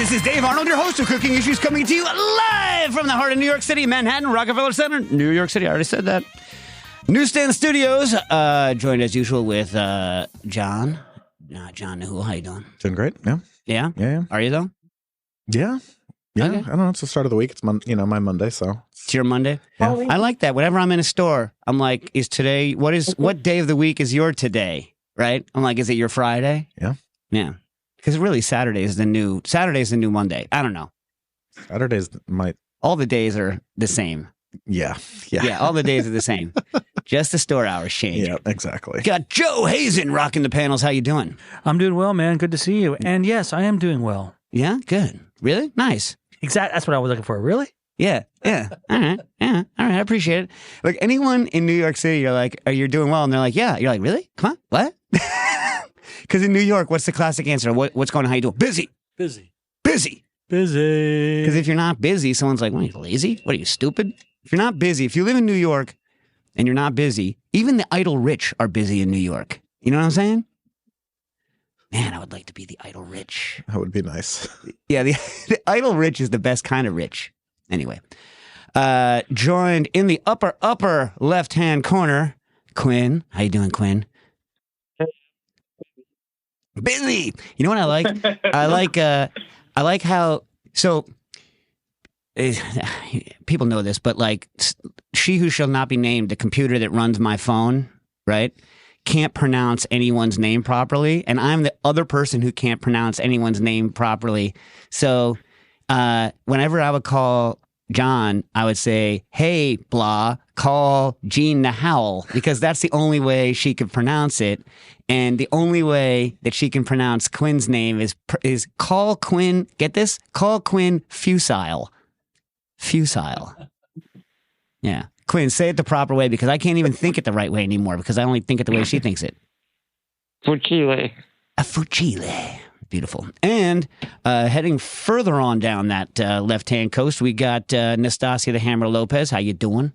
This is Dave Arnold, your host of Cooking Issues, coming to you live from the heart of New York City, Manhattan, Rockefeller Center, New York City. I already said that. Newsstand Studios, joined as usual with John. John Newell, how you doing? Doing great. Yeah. Yeah? Yeah. Are you, though? Yeah. Yeah. Okay. I don't know. It's the start of the week. It's my Monday, so. It's your Monday? Yeah. I like that. Whenever I'm in a store, I'm like, is today, what day of the week is your today? Right? I'm like, is it your Friday? Yeah. Yeah. Because really, Saturday is the new Monday. I don't know. Saturdays might. All the days are the same. Yeah. Yeah, all the days are the same. Just the store hours change. Yeah, exactly. Got Joe Hazen rocking the panels. How you doing? I'm doing well, man. Good to see you. And yes, I am doing well. Yeah, good. Really? Nice. Exactly. That's what I was looking for. Really? Yeah. All right. Yeah. All right. I appreciate it. Like anyone in New York City, you're like, "Are you doing well?" And they're like, "Yeah." You're like, "Really? Come on, what?" Because in New York, what's the classic answer? What's going on? How you doing? Busy. Because if you're not busy, someone's like, "What, are you lazy? What are you, stupid?" If you're not busy, if you live in New York and you're not busy, even the idle rich are busy in New York. You know what I'm saying? Man, I would like to be the idle rich. That would be nice. Yeah, the idle rich is the best kind of rich. Anyway, joined in the upper left-hand corner, Quinn. How you doing, Quinn? Busy. You know what I like? I like how, so people know this, but like she who shall not be named, the computer that runs my phone, right, can't pronounce anyone's name properly, and I'm the other person who can't pronounce anyone's name properly. So whenever I would call John, I would say, "Hey, blah, call Jean the Howl," because that's the only way she could pronounce it. And the only way that she can pronounce Quinn's name is call Quinn, get this? Call Quinn Fusile. Fusile. Yeah. Quinn, say it the proper way, because I can't even think it the right way anymore, because I only think it the way she thinks it. Fucile. A fucile. Beautiful. And heading further on down that left-hand coast, we got Nastasia the Hammer Lopez. How you doing?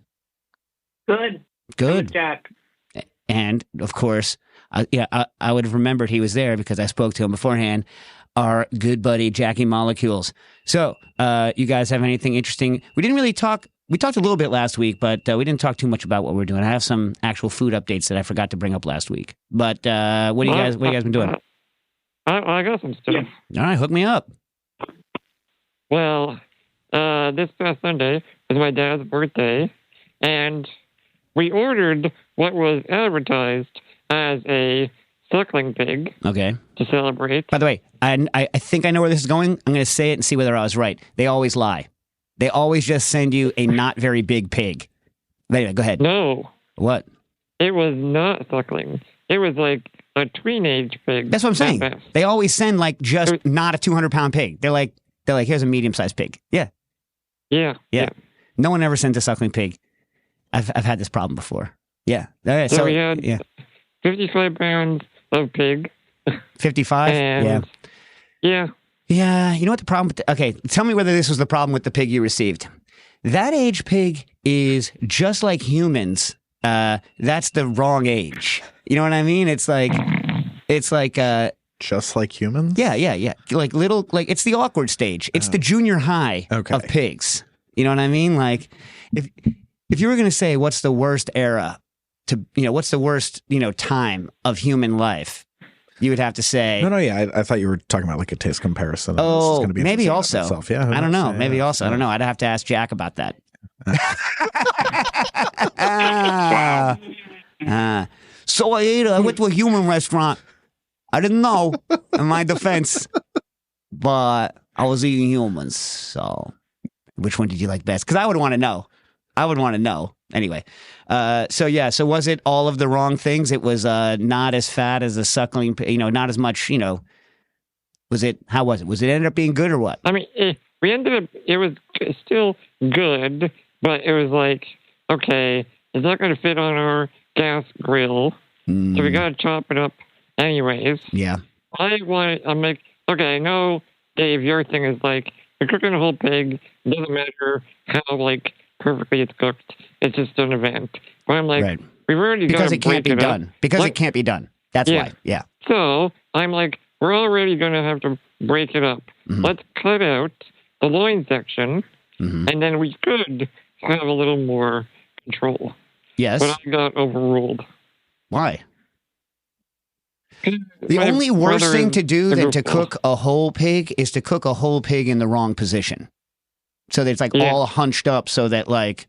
Good. Good. Jack. And, of course, I would have remembered he was there because I spoke to him beforehand, our good buddy Jackie Molecules. So, you guys have anything interesting? We didn't really talk. We talked a little bit last week, but we didn't talk too much about what we're doing. I have some actual food updates that I forgot to bring up last week. But what do you guys been doing? I got some stuff. All right, hook me up. Well, this past Sunday was my dad's birthday, and we ordered what was advertised as a suckling pig. Okay. To celebrate. By the way, I think I know where this is going. I'm going to say it and see whether I was right. They always lie. They always just send you a not very big pig. Anyway, go ahead. No. What? It was not suckling. It was like a tween-age pig. That's what I'm saying. They always send like just not a 200-pound pig. They're like, here's a medium-sized pig. Yeah. Yeah. No one ever sends a suckling pig. I've had this problem before. Yeah. All right, so we had 55 pounds of pig. 55? And yeah. Yeah, you know what the problem with okay, tell me whether this was the problem with the pig you received. That age pig is just like humans. That's the wrong age. You know what I mean? It's like just like humans? Yeah. Like it's the awkward stage. It's the junior high of pigs. You know what I mean? Like if you were going to say what's the worst era what's the worst, time of human life? You would have to say... No, yeah. I thought you were talking about like a taste comparison. Oh, maybe also. Yeah, I don't know. Maybe also. I don't know. I'd have to ask Jack about that. So I went to a human restaurant. I didn't know, in my defense. But I was eating humans. So which one did you like best? Because I would want to know. Anyway, so was it all of the wrong things? It was not as fat as the suckling, not as much, was it, how was it? Was it ended up being good or what? I mean, it was still good, but it was like, okay, it's not going to fit on our gas grill, so we got to chop it up anyways. Yeah. I'm like, okay, I know, Dave, your thing is like, you're cooking a whole pig, doesn't matter how, like, perfectly it's cooked. It's just an event. But I'm like, we've already got to break it up. Because it can't be done. That's why. Yeah. So I'm like, we're already going to have to break it up. let's cut out the loin section, Mm-hmm. and then we could have a little more control. Yes. But I got overruled. Why? The My only worse brother thing is to do a than to goofball. cook a whole pig is to cook a whole pig in the wrong position. So that it's like Yeah. all hunched up so that like,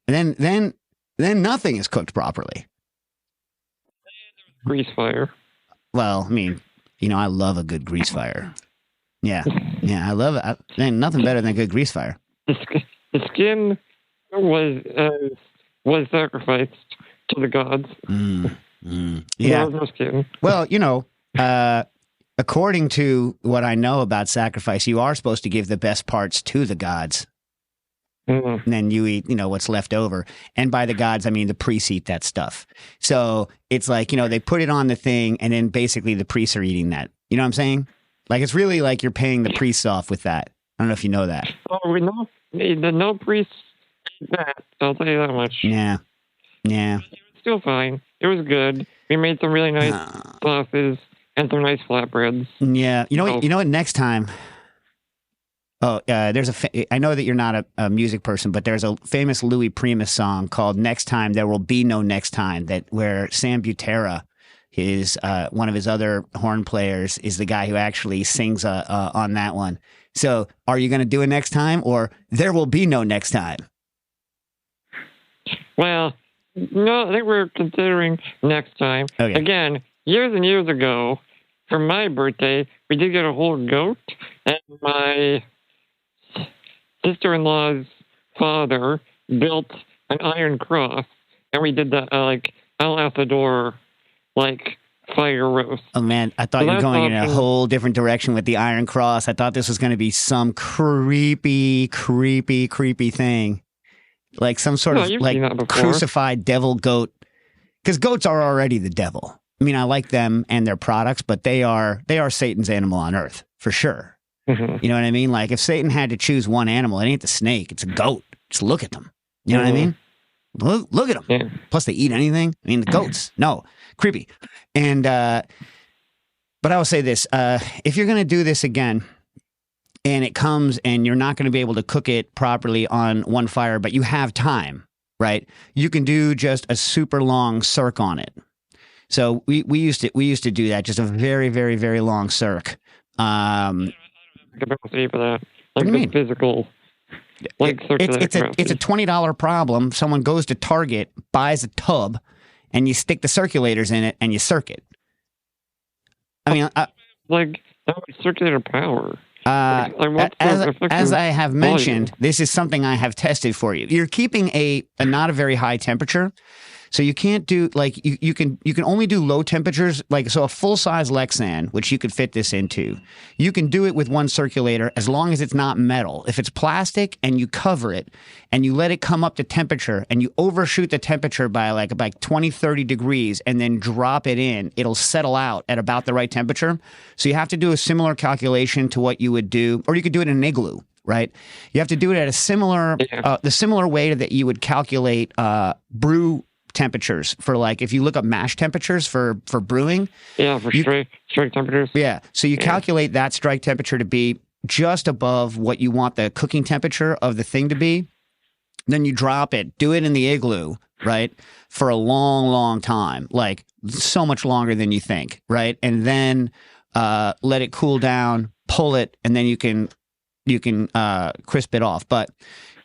then nothing is cooked properly. Grease fire. Well, I mean, I love a good grease fire. Yeah. Yeah, I love it. Ain't nothing better than a good grease fire. The skin was sacrificed to the gods. Yeah. There was no skin. Well, according to what I know about sacrifice, you are supposed to give the best parts to the gods. Mm. And then you eat, what's left over. And by the gods, I mean the priests eat that stuff. So it's like, they put it on the thing and then basically the priests are eating that. You know what I'm saying? Like, it's really like you're paying the priests off with that. I don't know if you know that. Oh, we know no priests ate that. I'll tell you that much. Yeah. Yeah. It was still fine. It was good. We made some really nice sauces and some nice flatbreads. Yeah. You know what? Next time. Oh, there's I know that you're not a music person, but there's a famous Louis Primus song called "Next Time There Will Be No Next Time." Where Sam Butera, one of his other horn players, is the guy who actually sings on that one. So, are you going to do it next time, or there will be no next time? Well, no, I think we're considering next time. Okay. Again, years and years ago, for my birthday, we did get a whole goat, and my sister-in-law's father built an iron cross, and we did that Al Asador fire roast. Oh man, I thought you were going in a whole different direction with the Iron Cross. I thought this was going to be some creepy thing, like some sort of you've like seen that before. crucified devil goat. Because goats are already the devil. I mean, I like them and their products, but they are Satan's animal on earth for sure. Mm-hmm. You know what I mean? Like if Satan had to choose one animal, it ain't the snake; it's a goat. Just look at them. You know what I mean? Look at them. Yeah. Plus, they eat anything. I mean, the goats. No, creepy. And but I will say this: if you're going to do this again, and it comes, and you're not going to be able to cook it properly on one fire, but you have time, right? You can do just a super long circ on it. So we used to do that, just a very, very, very long circ. Capacity for that, What do you mean? physical. It's a $20 problem. Someone goes to Target, buys a tub, and you stick the circulators in it, and you circuit. I mean, how much circulator power? as I have mentioned, this is something I have tested for you. You're keeping a not a very high temperature. So you can't do you can only do low temperatures, so a full size Lexan, which you could fit this into. You can do it with one circulator as long as it's not metal. If it's plastic and you cover it and you let it come up to temperature and you overshoot the temperature by like 20, 30 degrees and then drop it in, it'll settle out at about the right temperature. So you have to do a similar calculation to what you would do, or you could do it in an igloo. Right, you have to do it at a similar way that you would calculate brew temperatures for if you look up mash temperatures for brewing. Yeah, for strike temperatures. Yeah, so you calculate that strike temperature to be just above what you want the cooking temperature of the thing to be. Then you drop it, do it in the igloo, right, for a long, long time, so much longer than you think, right, and then let it cool down, pull it, and then you can crisp it off. But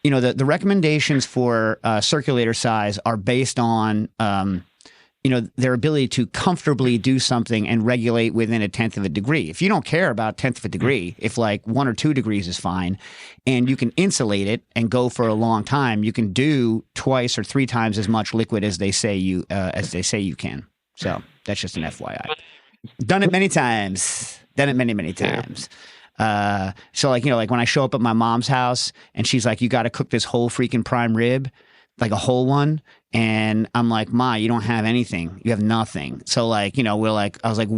the recommendations for circulator size are based on their ability to comfortably do something and regulate within 1/10 of a degree. If you don't care about 1/10 of a degree, if 1 or 2 degrees is fine, and you can insulate it and go for a long time, you can do 2 or 3 times as much liquid as they say you can. So that's just an FYI. Done it many times. Done it many, many times. So when I show up at my mom's house and she's like, you got to cook this whole freaking prime rib, like a whole one. And I'm like, Ma, you don't have anything. You have nothing. So I was like,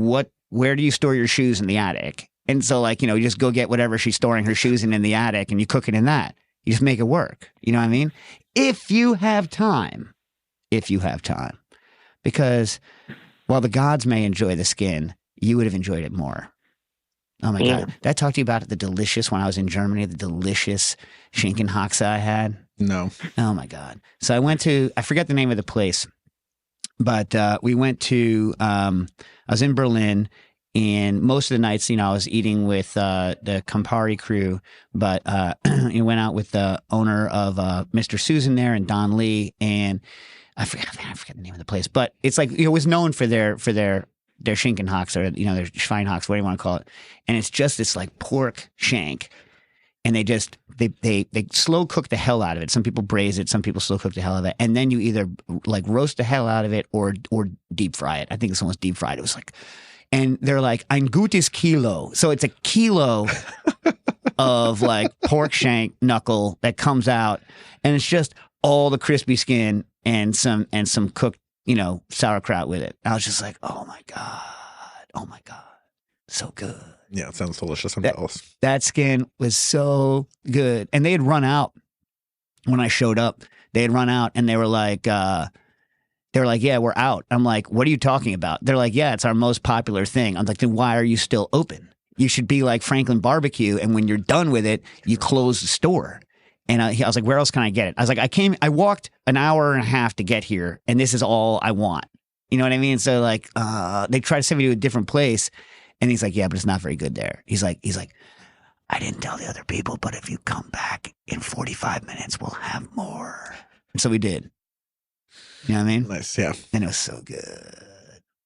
where do you store your shoes in the attic? And so you just go get whatever she's storing her shoes in the attic and you cook it in that. You just make it work. You know what I mean? If you have time, because while the gods may enjoy the skin, you would have enjoyed it more. Oh my God. Did I talk to you about the delicious, when I was in Germany, the delicious Schinkenhaxe I had? No. Oh my God. So I went to, I forget the name of the place, but we went to, I was in Berlin, and most of the nights, I was eating with the Campari crew, but you went out with the owner of Mr. Susan there and Don Lee, and I forget the name of the place, but it's like, it was known for their Schinkenhaxe, or their Schweinhaxe, whatever you want to call it, and it's just this like pork shank, and they slow cook the hell out of it. Some people braise it, some people slow cook the hell out of it, and then you either like roast the hell out of it or deep fry it. I think this one was deep fried. It was like, and they're like ein gutes Kilo, so it's a kilo of like pork shank knuckle that comes out, and it's just all the crispy skin and some cooked sauerkraut with it. I was just like, oh my god, so good. Yeah, it sounds delicious. I'm jealous. That skin was so good, and they had run out when I showed up. They had run out, and they were like, yeah, we're out. I'm like, what are you talking about? They're like, yeah, it's our most popular thing. I'm like, then why are you still open? You should be like Franklin Barbecue, and when you're done with it, you close the store. And I was like, where else can I get it? I was like, I walked an hour and a half to get here, and this is all I want. You know what I mean? So like, they try to send me to a different place, and he's like, yeah, but it's not very good there. He's like, I didn't tell the other people, but if you come back in 45 minutes, we'll have more. And so we did. You know what I mean? Nice, yeah. And it was so good.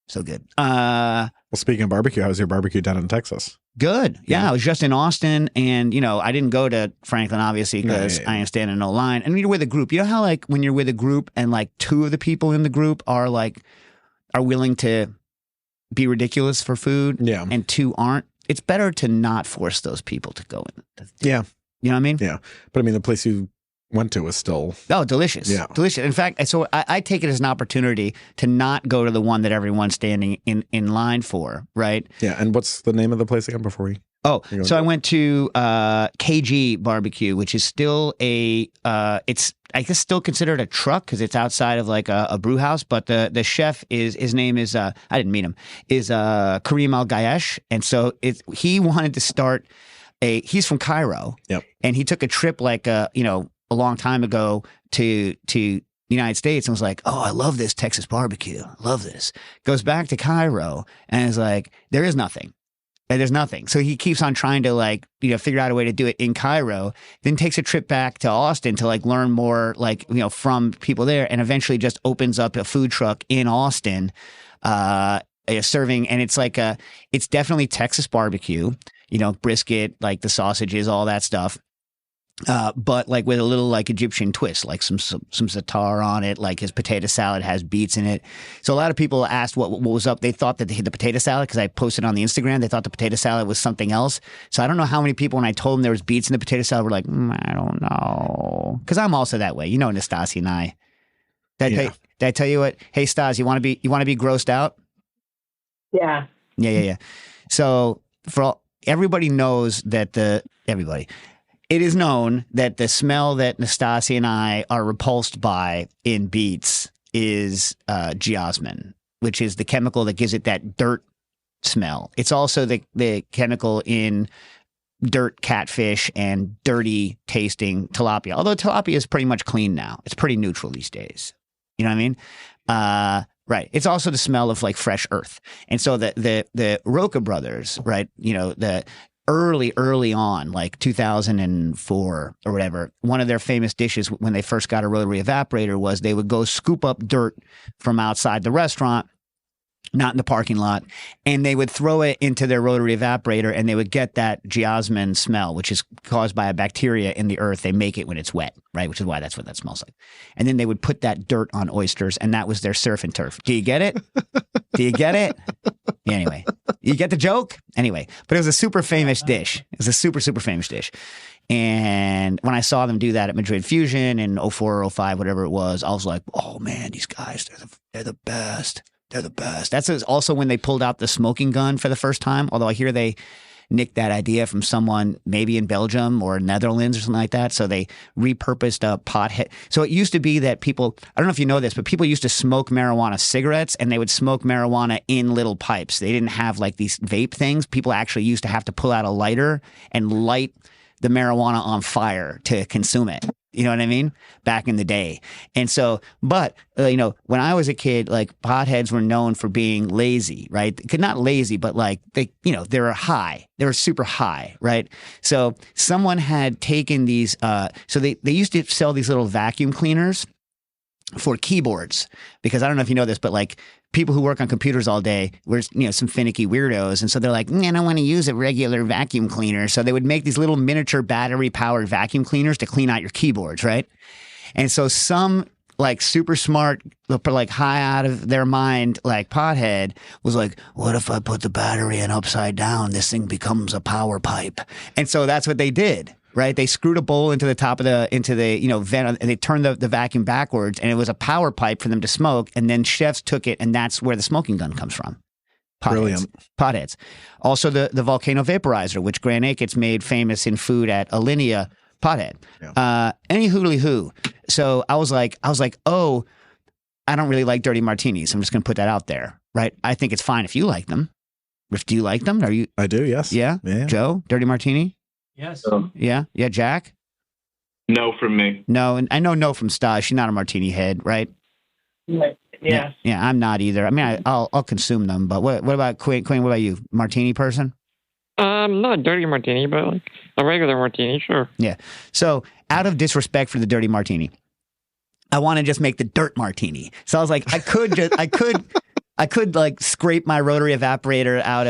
So good. Well, speaking of barbecue, how was your barbecue down in Texas? Good. Yeah, I was just in Austin, and I didn't go to Franklin obviously because I ain't standing in no line. And you're with a group. You know how like when you're with a group and like two of the people in the group are willing to be ridiculous for food, and two aren't. It's better to not force those people to go in. Yeah. You know what I mean? Yeah. But I mean, the place you went to was still delicious. Yeah. Delicious. In fact, so I take it as an opportunity to not go to the one that everyone's standing in line for, right? Yeah. And what's the name of the place again before we? So I went to KG Barbecue, which is still it's I guess still considered a truck because it's outside of like a brew house. But the chef his name is I didn't meet him, is Karim Al Gayesh, and so he wanted to start he's from Cairo, and he took a trip like a long time ago to the United States and was like, oh, I love this Texas barbecue. I love this. Goes back to Cairo and is like, there is nothing. There's nothing. So he keeps on trying to figure out a way to do it in Cairo, then takes a trip back to Austin to learn more from people there, and eventually just opens up a food truck in Austin serving. And it's it's definitely Texas barbecue, brisket, like the sausages, all that stuff. But with a little Egyptian twist, some za'atar on it. His potato salad has beets in it. So a lot of people asked what was up. They thought that the potato salad, because I posted on the Instagram, they thought the potato salad was something else. So I don't know how many people, when I told them there was beets in the potato salad, were like, I don't know, because I'm also that way. Nastasi and I. Did I tell you what? Hey, Stas, you want to be grossed out? Yeah. Yeah. So everybody knows that it is known that the smell that Nastasi and I are repulsed by in beets is geosmin, which is the chemical that gives it that dirt smell. It's also the chemical in dirt catfish and dirty tasting tilapia, although tilapia is pretty much clean now. It's pretty neutral these days. You know what I mean? Right. It's also the smell of fresh earth. And so the Roca brothers, right, the early on, 2004 or whatever, one of their famous dishes when they first got a rotary evaporator was they would go scoop up dirt from outside the restaurant, not in the parking lot, and they would throw it into their rotary evaporator, and they would get that geosmin smell, which is caused by a bacteria in the earth. They make it when it's wet, right? Which is why that's what that smells like. And then they would put that dirt on oysters, and that was their surf and turf. Do you get it? Do you get it? Anyway, you get the joke? Anyway, but it was a super famous dish. It was a super, super famous dish. And when I saw them do that at Madrid Fusion in 04 or 05, whatever it was, I was like, oh man, these guys, they're the best. They're the best. That's also when they pulled out the smoking gun for the first time. Although I hear they nicked that idea from someone maybe in Belgium or Netherlands or something like that. So they repurposed a pothead. So it used to be that people, I don't know if you know this, but people used to smoke marijuana cigarettes, and they would smoke marijuana in little pipes. They didn't have like these vape things. People actually used to have to pull out a lighter and light the marijuana on fire to consume it. You know what I mean? Back in the day. And so, but, when I was a kid, like potheads were known for being lazy, right? Not lazy, but like they were high. They were super high, right? So someone had taken these, so they used to sell these little vacuum cleaners for keyboards, because I don't know if you know this, but like people who work on computers all day were, some finicky weirdos. And so they're like, I don't want to use a regular vacuum cleaner. So they would make these little miniature battery powered vacuum cleaners to clean out your keyboards, right? And so some like super smart, like high out of their mind, like pothead was like, what if I put the battery in upside down? This thing becomes a power pipe. And so that's what they did. Right, they screwed a bowl into the top of the vent, and they turned the vacuum backwards, and it was a power pipe for them to smoke. And then chefs took it, and that's where the smoking gun comes from. Brilliant. Potheads. Also, the volcano vaporizer, which Grand Acres made famous in food at Alinea, pothead. Yeah. Any hoodly hoo. So I was like, oh, I don't really like dirty martinis. I'm just going to put that out there, right? I think it's fine if you like them. Do you like them? I do. Yes. Yeah. Joe, dirty martini. Yes. Yeah, Jack? No from me. No, and I know no from Staj. She's not a martini head, right? Yes. Yeah, I'm not either. I mean, I'll consume them, but what about Queen? What about you? Martini person? Not a dirty martini, but like a regular martini, sure. Yeah. So out of disrespect for the dirty martini, I want to just make the dirt martini. So I was like, I could like scrape my rotary evaporator out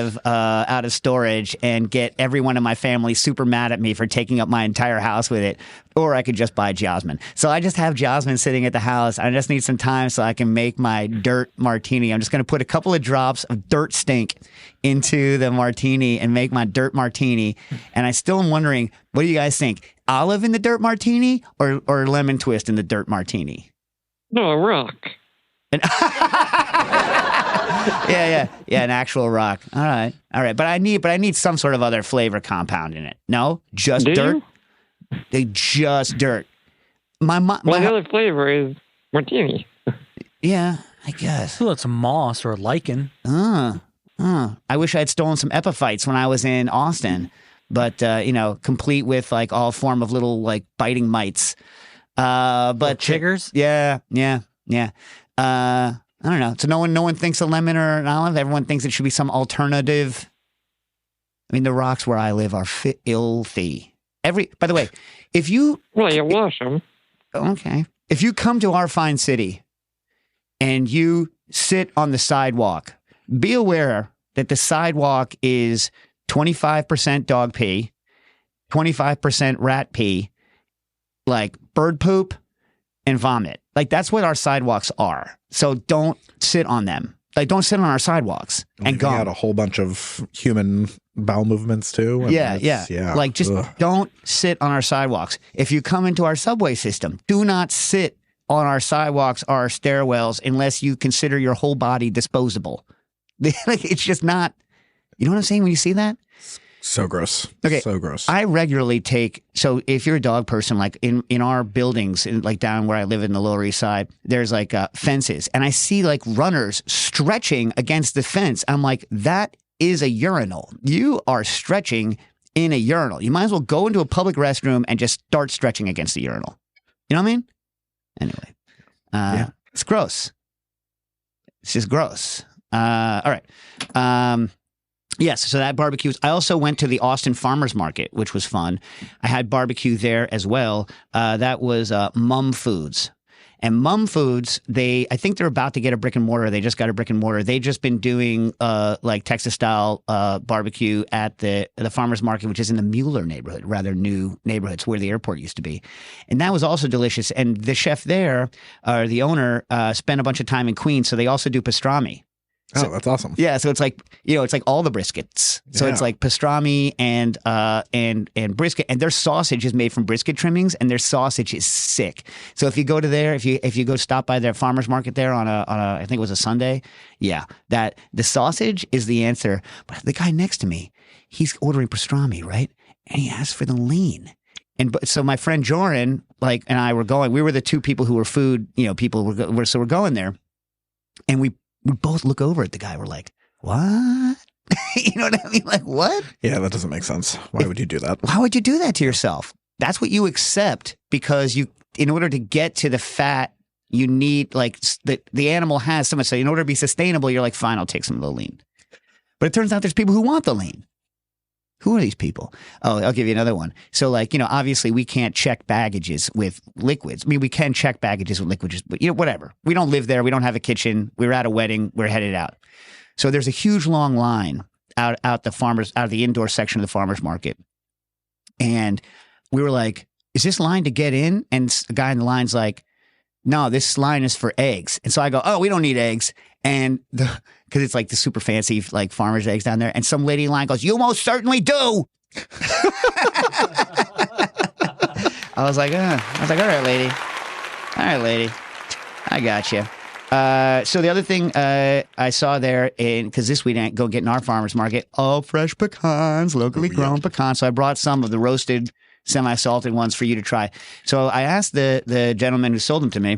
of storage and get everyone in my family super mad at me for taking up my entire house with it, or I could just buy Jasmine. So I just have Jasmine sitting at the house. I just need some time so I can make my dirt martini. I'm just going to put a couple of drops of dirt stink into the martini and make my dirt martini. And I still am wondering, what do you guys think? Olive in the dirt martini or lemon twist in the dirt martini? No, a rock. Yeah, an actual rock. All right. But I need some sort of other flavor compound in it. No, just dirt. Just dirt. My the other flavor is martini. Yeah, I guess. Well, it's a moss or a lichen. I wish I had stolen some epiphytes when I was in Austin, but complete with like all form of little like biting mites. But chiggers. Yeah. I don't know. So no one thinks a lemon or an olive. Everyone thinks it should be some alternative. I mean, the rocks where I live are filthy. By the way, if you wash them. Okay. If you come to our fine city and you sit on the sidewalk, be aware that the sidewalk is 25% dog pee, 25% rat pee, like bird poop and vomit. Like that's what our sidewalks are. So don't sit on them. Like don't sit on our sidewalks and go out a whole bunch of human bowel movements too. Yeah. Like just don't sit on our sidewalks. If you come into our subway system, do not sit on our sidewalks or our stairwells unless you consider your whole body disposable. Like it's just not. You know what I'm saying when you see that? So gross. Okay. So gross. I regularly so if you're a dog person, like in our buildings, like down where I live in the Lower East Side, there's like fences, and I see like runners stretching against the fence. I'm like, that is a urinal. You are stretching in a urinal. You might as well go into a public restroom and just start stretching against the urinal. You know what I mean? Anyway, It's gross. It's just gross. All right. Yes, so that barbecue. I also went to the Austin Farmers Market, which was fun. I had barbecue there as well. That was Mum Foods. And Mum Foods, I think they're about to get a brick and mortar. They just got a brick and mortar. They've just been doing like Texas-style barbecue at the Farmers Market, which is in the Mueller neighborhood, rather new neighborhoods where the airport used to be. And that was also delicious. And the chef there, the owner, spent a bunch of time in Queens, so they also do pastrami. Oh, that's awesome. Yeah, so it's like, it's like all the briskets. So it's like pastrami and brisket, and their sausage is made from brisket trimmings, and their sausage is sick. So if you go to there, if you go stop by their farmers market there on a I think it was a Sunday, that the sausage is the answer. But the guy next to me, he's ordering pastrami, right? And he asked for the lean. So my friend Joran, and I were going. We were the two people who were food, people so we're going there, and we both look over at the guy. We're like, what? You know what I mean? Like, what? Yeah, that doesn't make sense. Why would you do that? Why would you do that to yourself? That's what you accept because in order to get to the fat, you need the animal has so much. So in order to be sustainable, you're like, fine, I'll take some of the lean. But it turns out there's people who want the lean. Who are these people? Oh, I'll give you another one. So obviously we can't check baggages with liquids. I mean, we can check baggages with liquids, but whatever. We don't live there. We don't have a kitchen. We're at a wedding. We're headed out. So there's a huge long line out of the indoor section of the farmer's market. And we were like, is this line to get in? And the guy in the line's like, no, this line is for eggs. And so I go, oh, we don't need eggs. And because it's like the super fancy farmer's eggs down there. And some lady in line goes, you most certainly do. I was like, all right, lady. All right, lady. I got you. So the other thing I saw there, because this we didn't go get in our farmer's market, fresh pecans, locally grown pecans. So I brought some of the roasted, semi-salted ones for you to try. So I asked the gentleman who sold them to me,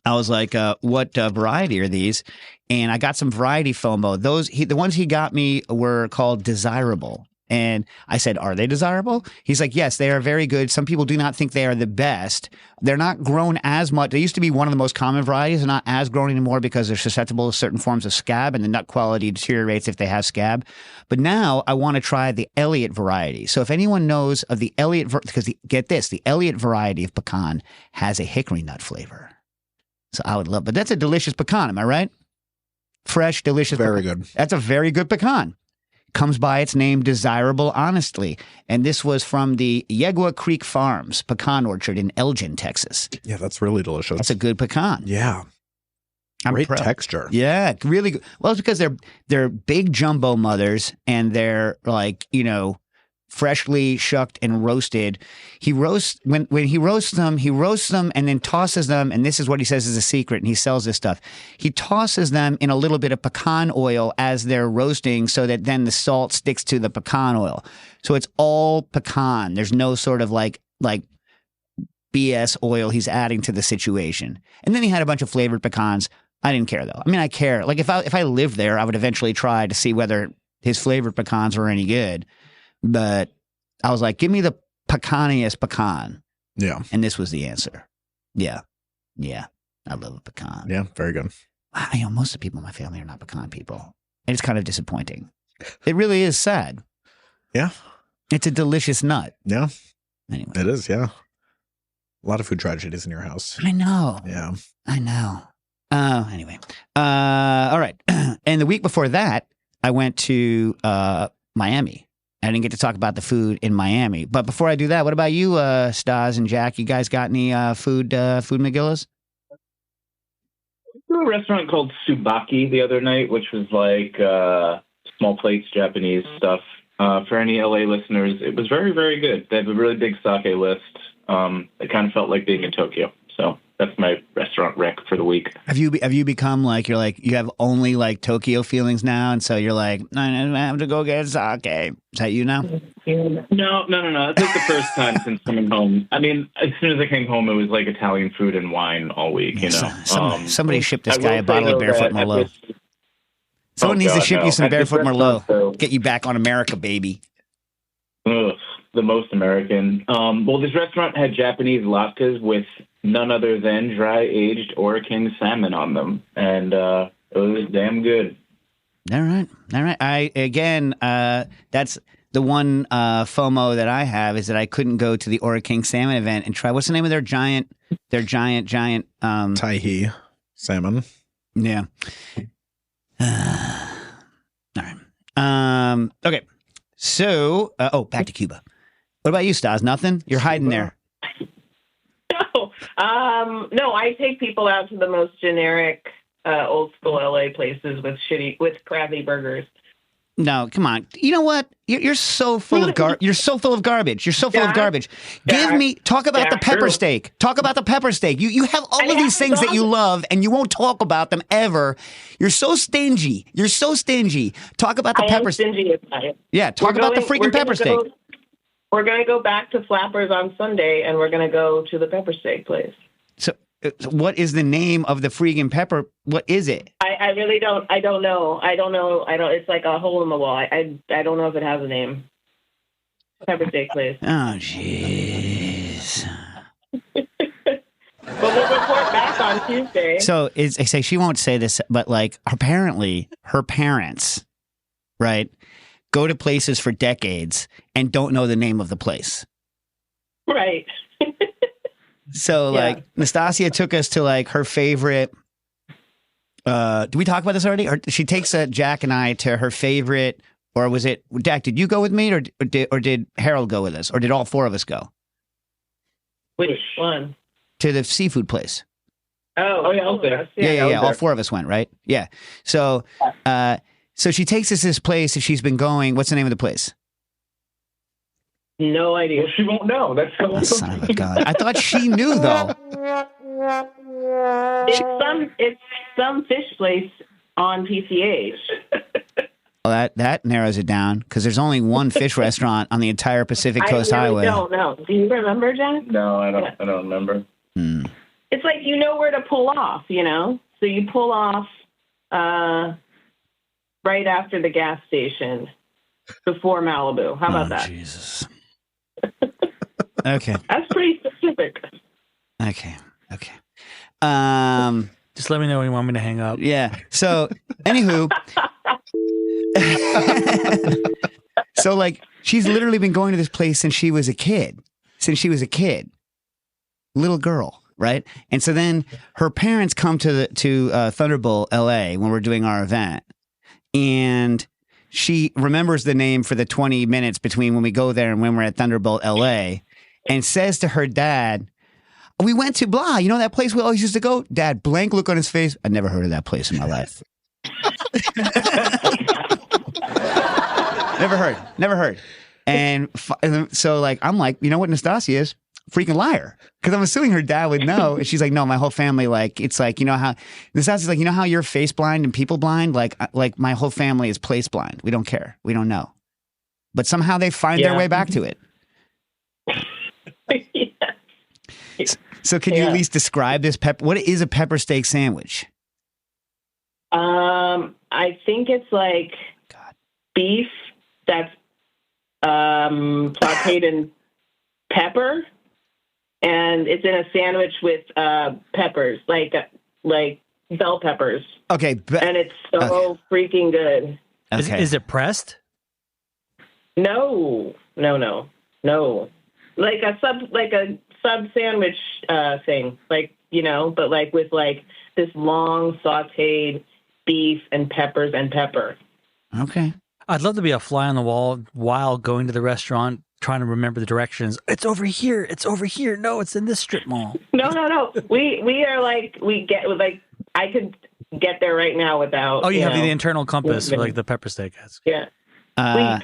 I was like, what variety are these? And I got some variety FOMO. The ones he got me were called Desirable. And I said, are they desirable? He's like, yes, they are very good. Some people do not think they are the best. They're not grown as much. They used to be one of the most common varieties. They're not as grown anymore because they're susceptible to certain forms of scab and the nut quality deteriorates if they have scab. But now I want to try the Elliott variety. So if anyone knows of the Elliott, because get this, the Elliott variety of pecan has a hickory nut flavor. So I would love, but that's a delicious pecan. Am I right? Fresh, delicious. Very pecan. good. That's a very good pecan. Comes by its name, Desirable Honestly. And this was from the Yegua Creek Farms pecan orchard in Elgin, Texas. Yeah, that's really delicious. That's a good pecan. Yeah. Great texture. Yeah, really good. Well, it's because they're big jumbo mothers and they're freshly shucked and roasted. He roasts when he roasts them and then tosses them. And this is what he says is a secret. And he sells this stuff. He tosses them in a little bit of pecan oil as they're roasting so that then the salt sticks to the pecan oil. So it's all pecan. There's no sort of like BS oil he's adding to the situation. And then he had a bunch of flavored pecans. I didn't care though. I mean, I care. Like if I lived there, I would eventually try to see whether his flavored pecans were any good. But I was like, give me the pecaniest pecan. Yeah. And this was the answer. Yeah. Yeah. I love a pecan. Yeah. Very good. Most of the people in my family are not pecan people. And it's kind of disappointing. It really is sad. Yeah. It's a delicious nut. Yeah. Anyway. It is. Yeah. A lot of food tragedies in your house. I know. Yeah. I know. Anyway. All right. And the week before that, I went to Miami. I didn't get to talk about the food in Miami. But before I do that, what about you, Stas and Jack? You guys got any food McGillas? We went to a restaurant called Tsubaki the other night, which was like small plates, Japanese stuff. For any LA listeners, it was very, very good. They have a really big sake list. It kind of felt like being in Tokyo. So that's my restaurant rec for the week. Have you become you have only Tokyo feelings now, and so you're like, I have to go get sake. Is that you now? No. It's like the first time since coming home. I mean, as soon as I came home, it was like Italian food and wine all week. Somebody shipped this guy a bottle of Barefoot Merlot. Someone needs to ship you some Barefoot Merlot. Get you back on America, baby. Ugh, the most American. Well, this restaurant had Japanese latkes with none other than dry-aged Ora King salmon on them, and it was damn good. All right. That's the one FOMO that I have is that I couldn't go to the Ora King salmon event and try. What's the name of their giant Tahi salmon? Yeah. All right. Okay. So, back to Cuba. What about you, Stas? Nothing? You're hiding there. No, I take people out to the most generic old school LA places with crappy burgers. No, come on. You know what? you're so full of You're so full of garbage. You're so full of garbage. Talk about the pepper steak. Talk about the pepper steak. You have all of these things that you love, and you won't talk about them ever. You're so stingy. You're so stingy. Talk about the pepper steak. Yeah, talk about the freaking pepper steak. We're going to go back to Flappers on Sunday, and we're going to go to the pepper steak place. So what is the name of the freaking pepper? What is it? I really don't. I don't know. It's like a hole in the wall. I don't know if it has a name. Pepper steak place. Oh, jeez. But we'll report back on Tuesday. So I say she won't say this, but like apparently her parents, right, go to places for decades and don't know the name of the place. Right. So like Nastasia took us to like her favorite. Did we talk about this already? Or she takes Jack and I to her favorite, or was it Jack? Did you go with me, or did Harold go with us, or did all four of us go? Which one? To the seafood place. Oh yeah, I was there. Yeah. All four of us went, right? Yeah. So, so she takes us to this place that she's been going. What's the name of the place? No idea. Well, she won't know. That's Oh, son of a gun. I thought she knew though. It's some fish place on PCH. Well, that narrows it down because there's only one fish restaurant on the entire Pacific Coast Highway. I don't know. Do you remember, Jack? No, I don't. I don't remember. It's like you know where to pull off, you know. So you pull off right after the gas station before Malibu. How about that? Jesus. Okay. That's pretty specific. Okay. Just let me know when you want me to hang up. Yeah. So, anywho, so like she's literally been going to this place since she was a kid. Little girl, right? And so then her parents come to Thunderbolt LA when we're doing our event, and she remembers the name for the 20 minutes between when we go there and when we're at Thunderbolt LA, and says to her dad, "We went to blah, you know that place we always used to go?" Dad, blank look on his face. I never heard of that place in my life. Never heard. And so like, I'm like, you know what Nastasia is? Freaking liar. Because I'm assuming her dad would know. And she's like, no, my whole family, like, it's like, you know how, Nastasia's like, you know how you're face blind and people blind? Like my whole family is place blind. We don't care. We don't know. But somehow they find their way back to it. So can you at least describe this what is a pepper steak sandwich? I think it's like beef that's sauteed in pepper, and it's in a sandwich with peppers, like bell peppers. Okay, and it's so freaking good. Okay. Is it pressed? No. Like a sub sandwich thing, like, you know, but like with like this long sauteed beef and peppers and pepper. Okay. I'd love to be a fly on the wall while going to the restaurant, trying to remember the directions. It's over here. It's over here. No, it's in this strip mall. No. We are like, we get like, I could get there right now without. Oh, you have the internal compass for like the pepper steak. Yeah.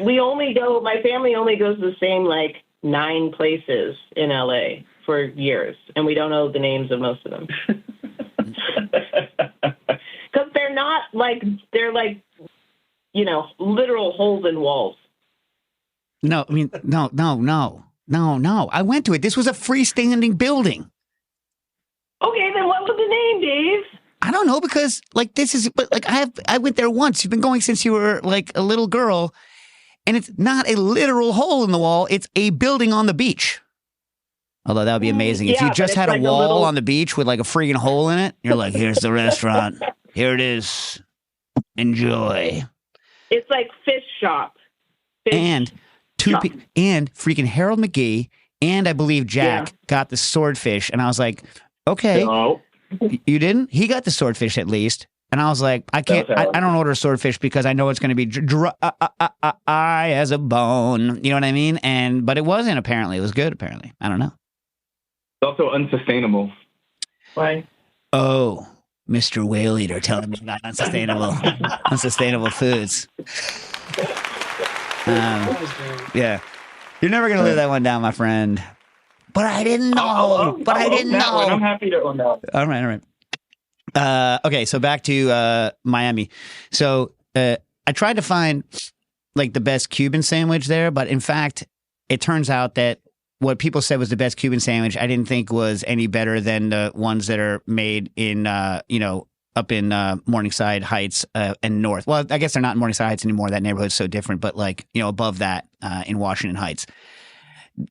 We only go, my family only goes to the same like 9 places in LA for years, and we don't know the names of most of them. Because they're not like, they're like, you know, literal holes in walls. No, I mean, no. I went to it. This was a freestanding building. Okay, then what was the name, Dave? I don't know, because like I went there once. You've been going since you were like a little girl, and it's not a literal hole in the wall. It's a building on the beach. Although that would be amazing if you just had a wall on the beach with like a freaking hole in it. You're like, here's the restaurant. Here it Enjoy. It's like fish shop. And freaking Harold McGee and I believe Jack got the swordfish, and I was like, okay, No. you didn't? He got the swordfish at least, and I was like, I can't. I don't order swordfish because I know it's going to be dry as a bone. You know what I mean? But it wasn't. Apparently, it was good. Apparently, I don't know. It's also unsustainable. Why? Oh, Mr. Whale Eater telling me about unsustainable foods. Yeah. You're never going to live that one down, my friend. But I didn't know. I didn't know. I'm happy to own that. All right. Okay, so back to Miami. So I tried to find like the best Cuban sandwich there, but in fact, it turns out that what people said was the best Cuban sandwich, I didn't think was any better than the ones that are made in, up in Morningside Heights and North. Well, I guess they're not in Morningside Heights anymore. That neighborhood's so different, but like, above that in Washington Heights.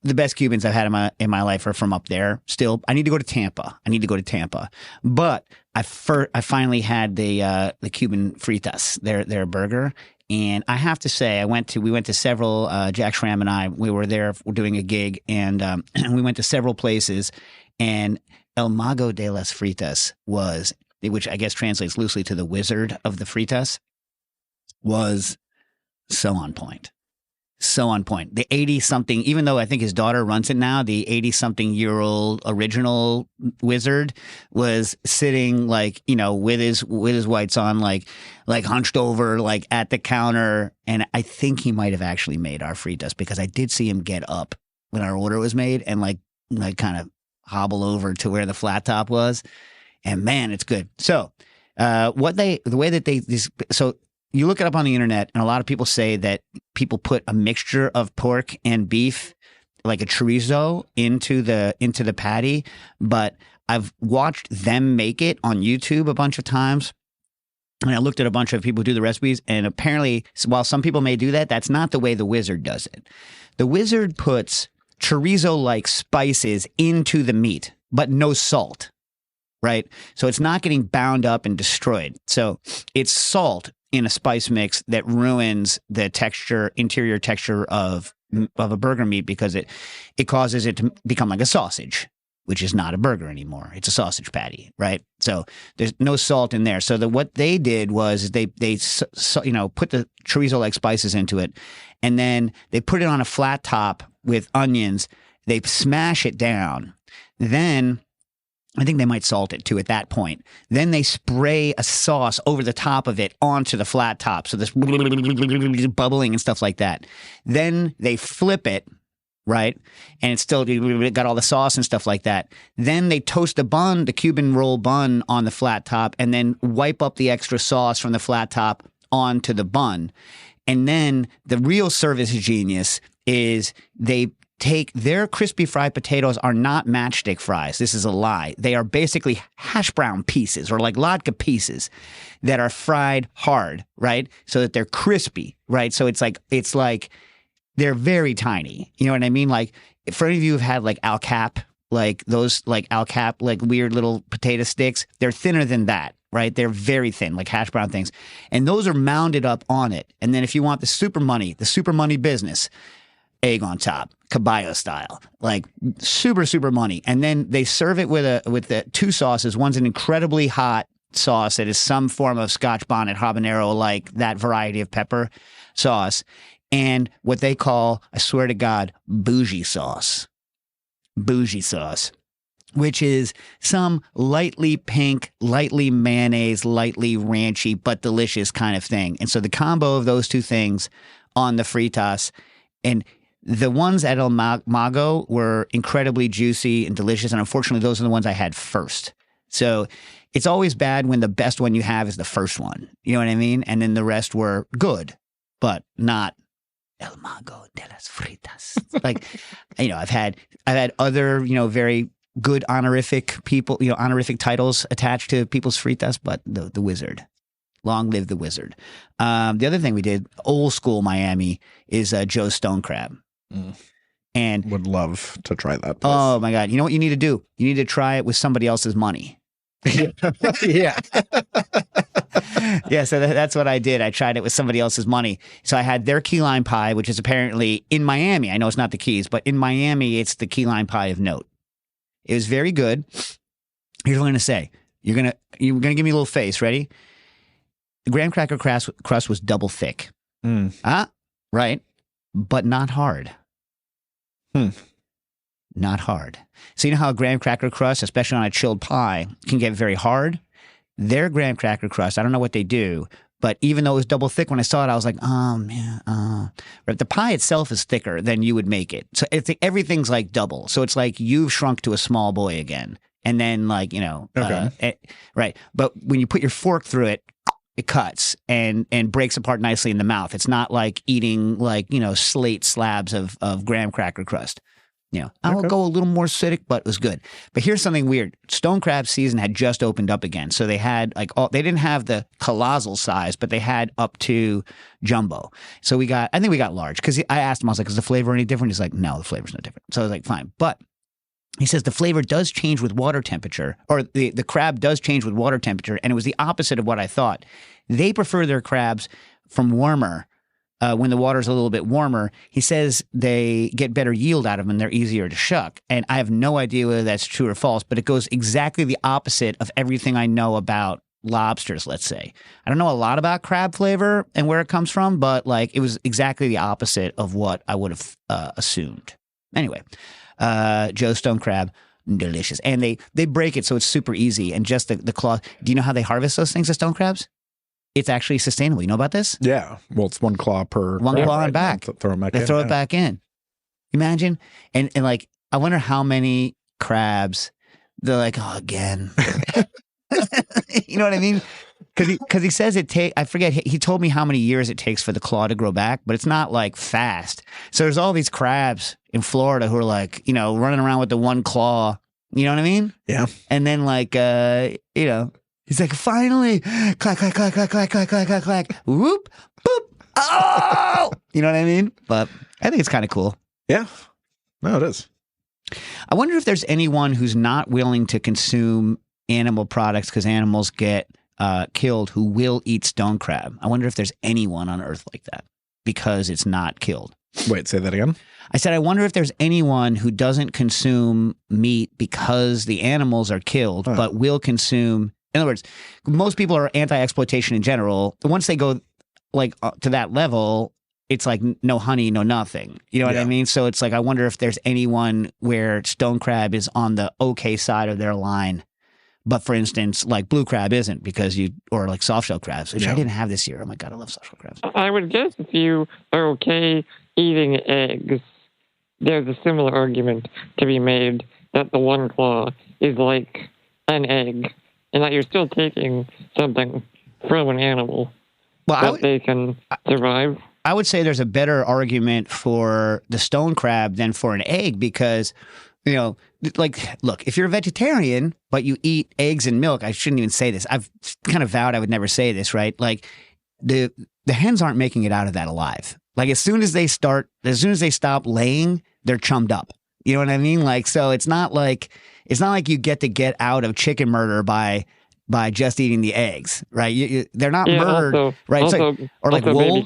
The best Cubans I've had in my life are from up there. Still, I need to go to Tampa. But I finally had the Cuban fritas, their burger. And I have to say, we went to several, Jack Schramm and I, we were there doing a gig, and we went to several places, and El Mago de las Fritas which I guess translates loosely to the wizard of the fritas, was so on point. So on point. The 80-something, even though I think his daughter runs it now, the 80-something-year-old original wizard was sitting like, with his whites on, like hunched over, like at the counter. And I think he might have actually made our fritas, because I did see him get up when our order was made and like kind of hobble over to where the flat top was. And man, it's good. So you look it up on the internet, and a lot of people say that people put a mixture of pork and beef, like a chorizo, into the patty. But I've watched them make it on YouTube a bunch of times, and I looked at a bunch of people who do the recipes, and apparently, while some people may do that, that's not the way the wizard does it. The wizard puts chorizo-like spices into the meat, but no salt, right? So it's not getting bound up and destroyed. So it's salt in a spice mix that ruins the interior texture of a burger meat, because it causes it to become like a sausage, which is not a burger anymore. It's a sausage patty, right? So there's no salt in there. So what they did was they put the chorizo-like spices into it, and then they put it on a flat top with onions. They smash it down. Then I think they might salt it too at that point. Then they spray a sauce over the top of it onto the flat top. So this bubbling and stuff like that. Then they flip it, right? And it's still got all the sauce and stuff like that. Then they toast the Cuban roll bun on the flat top, and then wipe up the extra sauce from the flat top onto the bun. And then the real service genius is they take their crispy fried potatoes are not matchstick fries. This is a lie. They are basically hash brown pieces, or like latke pieces, that are fried hard, right? So that they're crispy, right? So it's like they're very tiny. You know what I mean? Like, for any of you who've had like Al Cap, like those like Al Cap, like weird little potato sticks, they're thinner than that, right? They're very thin, like hash brown things. And those are mounded up on it. And then if you want the super money business, egg on top, caballo style, like super, super money. And then they serve it with the two sauces. One's an incredibly hot sauce that is some form of Scotch bonnet, habanero, like that variety of pepper sauce. And what they call, I swear to God, bougie sauce, which is some lightly pink, lightly mayonnaise, lightly ranchy, but delicious kind of thing. And so the combo of those two things on the fritas, and the ones at El Mago were incredibly juicy and delicious, and unfortunately, those are the ones I had first. So it's always bad when the best one you have is the first one. You know what I mean? And then the rest were good, but not El Mago de las Fritas. Like, I've had other, very good honorific people, honorific titles attached to people's fritas, but the wizard. Long live the wizard. The other thing we did, old school Miami, is Joe's Stone Crab. And would love to try that place. Oh my God. You know what you need to do? You need to try it with somebody else's money. Yeah. Yeah, so that's what I did. I tried it with somebody else's money. So I had their key lime pie, which is apparently in Miami. I know it's not the Keys, but in Miami, it's the key lime pie of note. It was very good. Here's what I'm going to say. You're going to give me a little face. Ready? The graham cracker crust was double thick. Right. But not hard. Not hard. So you know how a graham cracker crust, especially on a chilled pie, can get very hard? Their graham cracker crust, I don't know what they do, But even though it was double thick, when I saw it, I was like, oh, man. But the pie itself is thicker than you would make it. So everything's like double. So it's like you've shrunk to a small boy again. And then right. But when you put your fork through it, it cuts and breaks apart nicely in the mouth. It's not like eating slate slabs of graham cracker crust. I will go a little more acidic, but it was good. But here's something weird. Stone crab season had just opened up again. So they had they didn't have the colossal size, but they had up to jumbo. So I think we got large because I asked him, I was like, is the flavor any different? He's like, no, the flavor's no different. So I was like, fine. But he says the flavor does change with water temperature, or the crab does change with water temperature. And it was the opposite of what I thought. They prefer their crabs from warmer. When the water's a little bit warmer, he says they get better yield out of them and they're easier to shuck. And I have no idea whether that's true or false, but it goes exactly the opposite of everything I know about lobsters, let's say. I don't know a lot about crab flavor and where it comes from, but it was exactly the opposite of what I would have assumed. Anyway, Joe Stone crab, delicious. And they break it so it's super easy. And just the claw. Do you know how they harvest those things, the stone crabs? It's actually sustainable. You know about this? Yeah. Well, it's one claw per. One crab, claw right? and back. Throw it back they in. Throw it back in. Imagine. And I wonder how many crabs they're like, oh, again. You know what I mean? Because he says it take. I forget. He told me how many years it takes for the claw to grow back, but it's not fast. So there's all these crabs in Florida who are running around with the one claw. You know what I mean? Yeah. And then he's like, finally, clack, clack, clack, clack, clack, clack, clack, clack, clack, whoop, boop, oh! You know what I mean? But I think it's kind of cool. Yeah. No, it is. I wonder if there's anyone who's not willing to consume animal products because animals get killed who will eat stone crab. I wonder if there's anyone on Earth like that because it's not killed. Wait, say that again? I said, I wonder if there's anyone who doesn't consume meat because the animals are killed, but will consume. In other words, most people are anti-exploitation in general. Once they go to that level, it's like no honey, no nothing. You know what I mean? So it's I wonder if there's anyone where stone crab is on the okay side of their line. But for instance, blue crab isn't or soft shell crabs, which I didn't have this year. Oh my God, I love soft shell crabs. I would guess if you are okay eating eggs, there's a similar argument to be made that the one claw is like an egg. And that you're still taking something from an animal that they can survive. I would say there's a better argument for the stone crab than for an egg because, look, if you're a vegetarian, but you eat eggs and milk, I shouldn't even say this. I've kind of vowed I would never say this, right? The hens aren't making it out of that alive. As soon as they stop laying, they're chummed up. You know what I mean? So it's not like you get out of chicken murder by just eating the eggs, right? They're not murdered, also, right? Also, or wool,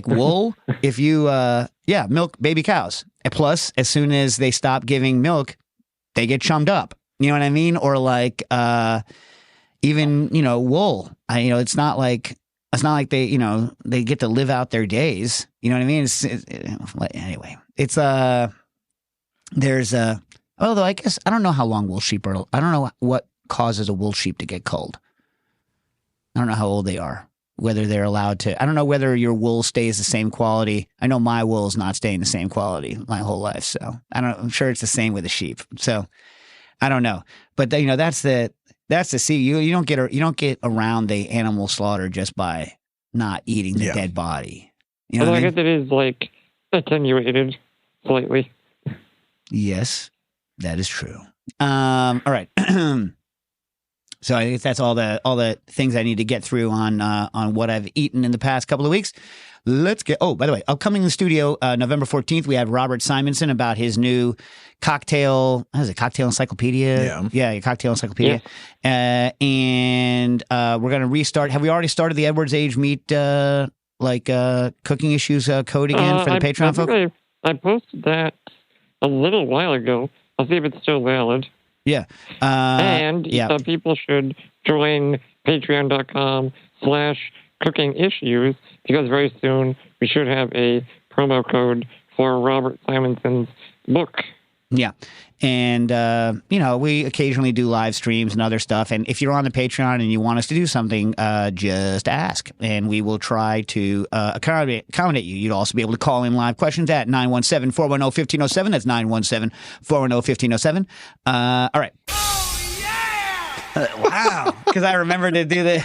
wool. If you, milk baby cows. Plus, as soon as they stop giving milk, they get chummed up. You know what I mean? Or even wool. It's not like they get to live out their days. You know what I mean? Anyway, it's there's a. Although I guess I don't know how long wool sheep are. I don't know what causes a wool sheep to get cold. I don't know how old they are. Whether they're allowed to. I don't know whether your wool stays the same quality. I know my wool is not staying the same quality my whole life. So I'm sure it's the same with a sheep. So I don't know. But that's the see. You don't get around the animal slaughter just by not eating the dead body. You know I guess it is attenuated slightly. Yes. That is true. All right. So I guess that's all the things I need to get through on what I've eaten in the past couple of weeks. Let's get. Oh, by the way, upcoming in the studio, November 14th, we have Robert Simonson about his new cocktail. What is it? Cocktail encyclopedia. Yeah, cocktail encyclopedia. Yeah. And we're gonna restart. Have we already started the Edwards Age meat cooking issues code again for the Patreon folks? I posted that a little while ago. I'll see if it's still valid. Yeah. People should join patreon.com/cooking issues because very soon we should have a promo code for Robert Simonson's book. Yeah. And, we occasionally do live streams and other stuff. And if you're on the Patreon and you want us to do something, just ask. And we will try to accommodate you. You'd also be able to call in live questions at 917-410-1507. That's 917-410-1507. All right. Wow. Because I remembered to do the...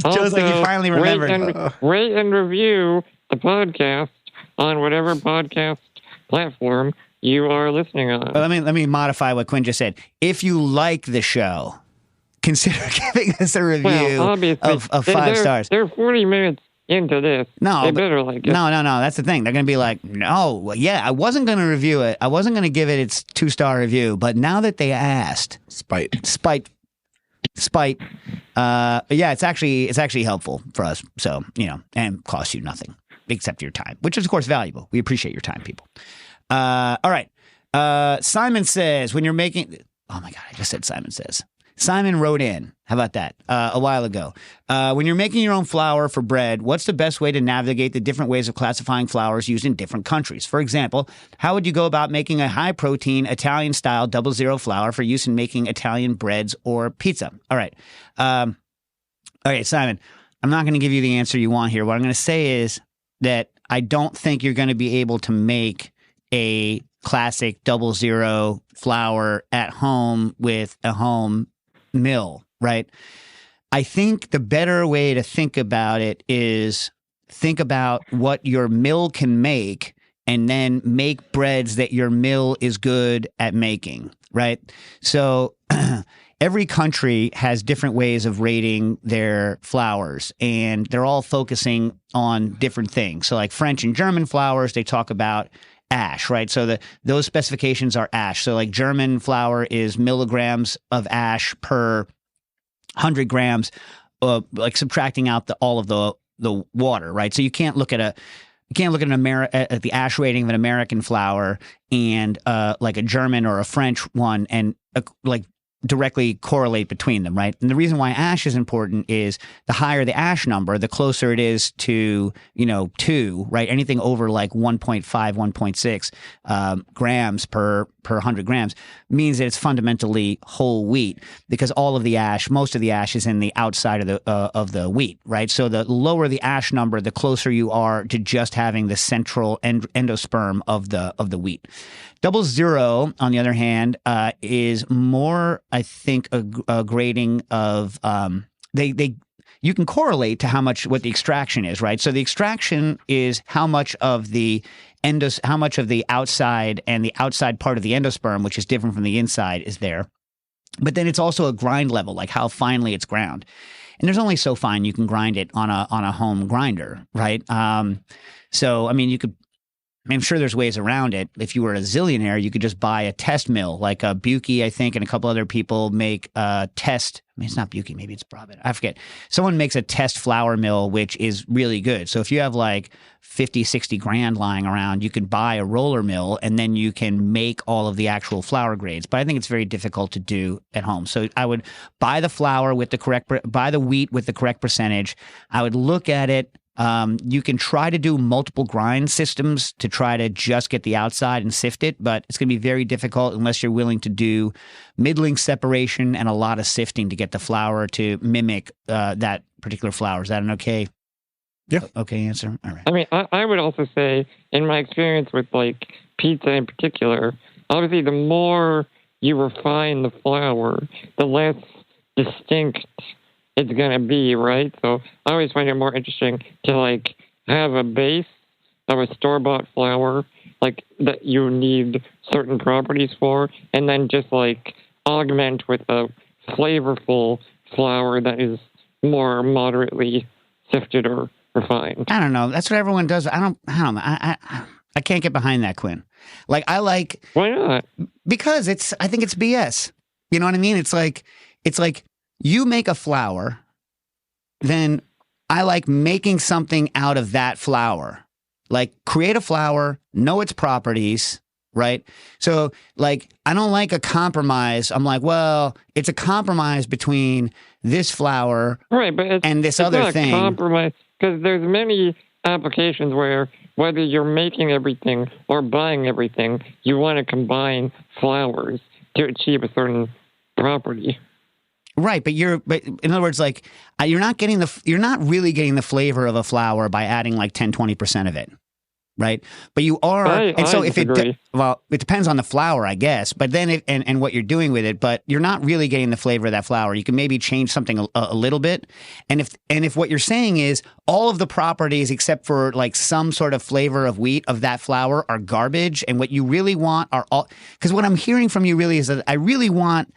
Joe's like, he finally remembered. Rate and review the podcast on whatever podcast platform you are listening on. Well, let me modify what Quinn just said. If you like the show, consider giving us a review of 5 stars. They're 40 minutes into this. No, they better like it. No. That's the thing. They're going to be like, no, yeah, I wasn't going to review it. I wasn't going to give it its 2-star review. But now that they asked, spite. Yeah, it's actually helpful for us. So and costs you nothing except your time, which is of course valuable. We appreciate your time, people. All right. Simon says when you're making. Oh my God, I just said Simon says. Simon wrote in. How about that? A while ago. When you're making your own flour for bread, what's the best way to navigate the different ways of classifying flours used in different countries? For example, how would you go about making a high-protein Italian-style 00 flour for use in making Italian breads or pizza? All right. Okay, Simon, I'm not going to give you the answer you want here. What I'm going to say is that I don't think you're going to be able to make a classic 00 flour at home with a home mill, right? I think the better way to think about it is think about what your mill can make and then make breads that your mill is good at making, right? So every country has different ways of rating their flours, and they're all focusing on different things. So like French and German flours, they talk about ash, right? So those specifications are ash. So like German flour is milligrams of ash per 100 grams, like subtracting out all of the water, right? So you can't look at the ash rating of an American flour and like a German or a French one and like directly correlate between them, right? And the reason why ash is important is the higher the ash number, the closer it is to, 2, right? Anything over like 1.5, 1.6 grams per 100 grams means that it's fundamentally whole wheat because most of the ash is in the outside of the wheat, right? So the lower the ash number, the closer you are to just having the central endosperm of the wheat. 00, on the other hand, is more, I think, a grading of you can correlate to what the extraction is, right? So the extraction is how much of the outside and the outside part of the endosperm, which is different from the inside, is there. But then it's also a grind level, like how finely it's ground. And there's only so fine you can grind it on a home grinder, right? So I mean, I'm sure there's ways around it. If you were a zillionaire, you could just buy a test mill, like Buki, I think, and a couple other people make a test. I mean, it's not Buki, maybe it's Brabant. I forget. Someone makes a test flour mill, which is really good. So if you have like 50, 60 grand lying around, you could buy a roller mill and then you can make all of the actual flour grades. But I think it's very difficult to do at home. So I would buy the flour buy the wheat with the correct percentage. I would look at it. You can try to do multiple grind systems to try to just get the outside and sift it, but it's going to be very difficult unless you're willing to do middling separation and a lot of sifting to get the flour to mimic that particular flour. Is that an okay answer? All right. I mean, I would also say, in my experience with like pizza in particular, obviously the more you refine the flour, the less distinct it's going to be, right? So I always find it more interesting to like have a base of a store-bought flour, like that you need certain properties for, and then just like augment with a flavorful flour that is more moderately sifted or refined. I don't know. That's what everyone does. I don't know. I can't get behind that, Quinn. Like Why not? Because I think it's BS. You know what I mean? It's like you make a flour, then I like making something out of that flour. Like create a flour, know its properties, right? So like I don't like a compromise. I'm like, well, it's a compromise between this flour right, but and this other not thing. A compromise because there's many applications where whether you're making everything or buying everything, you want to combine flowers to achieve a certain property. Right, but in other words, like you're not really getting the flavor of a flower by adding like 10-20% of it. Right, but you are, and so if it depends on the flower, I guess. But then and what you're doing with it, but you're not really getting the flavor of that flower. You can maybe change something a little bit, and if what you're saying is all of the properties except for like some sort of flavor of wheat of that flower are garbage, and what you really want are all, because what I'm hearing from you really is that I really want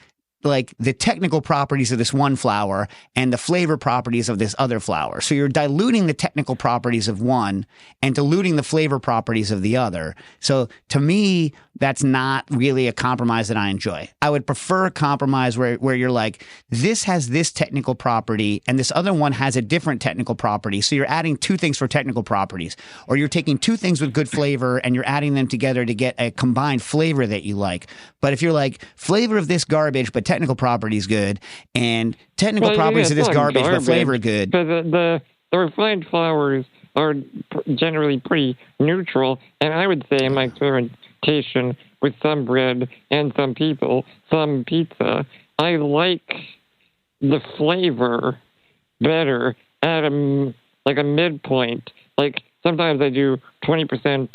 like the technical properties of this one flower and the flavor properties of this other flower. So you're diluting the technical properties of one and diluting the flavor properties of the other. So to me, that's not really a compromise that I enjoy. I would prefer a compromise where you're like, this has this technical property and this other one has a different technical property. So you're adding two things for technical properties, or you're taking two things with good flavor and you're adding them together to get a combined flavor that you like. But if you're like, flavor of this garbage, but technical properties good, and technical properties of this garbage, but flavor good. But the refined flowers are generally pretty neutral, and I would say in my experimentation with some bread and some people, some pizza, I like the flavor better at a midpoint. Like sometimes I do 20%